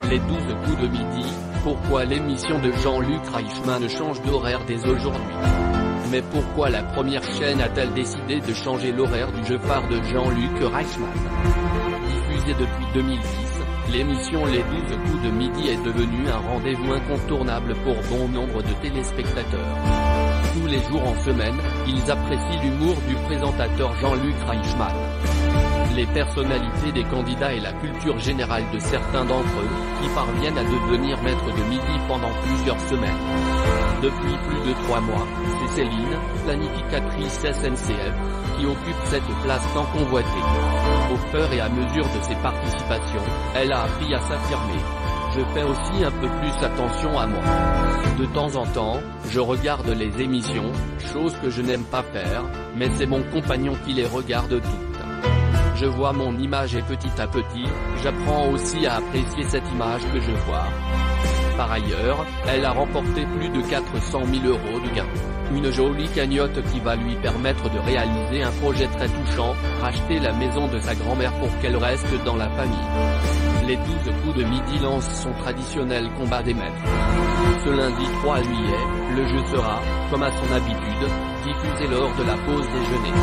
Les 12 coups de midi, pourquoi l'émission de Jean-Luc Reichmann change d'horaire dès aujourd'hui? Mais pourquoi la première chaîne a-t-elle décidé de changer l'horaire du jeu phare de Jean-Luc Reichmann? Diffusée depuis 2010, l'émission Les 12 coups de midi est devenue un rendez-vous incontournable pour bon nombre de téléspectateurs. Tous les jours en semaine, ils apprécient l'humour du présentateur Jean-Luc Reichmann, les personnalités des candidats et la culture générale de certains d'entre eux, qui parviennent à devenir maîtres de midi pendant plusieurs semaines. Depuis plus de 3 mois, c'est Céline, planificatrice SNCF, qui occupe cette place tant convoitée. Au fur et à mesure de ses participations, elle a appris à s'affirmer. Je fais aussi un peu plus attention à moi. De temps en temps, je regarde les émissions, chose que je n'aime pas faire, mais c'est mon compagnon qui les regarde toutes. Je vois mon image et petit à petit, j'apprends aussi à apprécier cette image que je vois. Par ailleurs, elle a remporté plus de 400 000 € de gains. Une jolie cagnotte qui va lui permettre de réaliser un projet très touchant, racheter la maison de sa grand-mère pour qu'elle reste dans la famille. Les 12 coups de midi lancent son traditionnel combat des maîtres. Ce lundi 3 juillet, le jeu sera, comme à son habitude, diffusé lors de la pause déjeuner.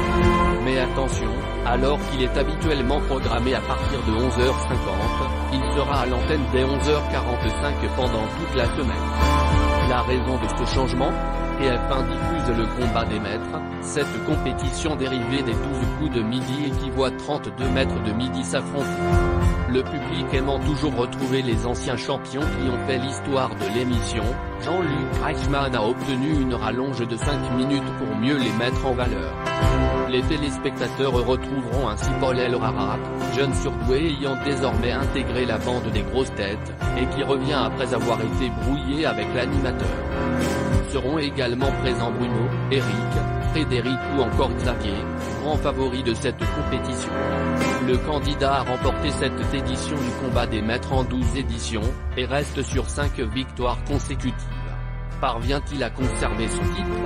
Mais attention, alors qu'il est habituellement programmé à partir de 11h50, il sera à l'antenne dès 11h45 pendant toute la semaine. La raison de ce changement? TF1 diffuse le combat des maîtres, cette compétition dérivée des 12 coups de midi et qui voit 32 maîtres de midi s'affronter. Le public aimant toujours retrouver les anciens champions qui ont fait l'histoire de l'émission, Jean-Luc Reichmann a obtenu une rallonge de 5 minutes pour mieux les mettre en valeur. Les téléspectateurs retrouveront ainsi Paul Elrarat, jeune surdoué ayant désormais intégré la bande des grosses têtes, et qui revient après avoir été brouillé avec l'animateur. Seront également présents Bruno, Eric, Frédéric ou encore Xavier, grands favoris de cette compétition. Le candidat a remporté cette édition du combat des maîtres en 12 éditions, et reste sur 5 victoires consécutives. Parvient-il à conserver son titre?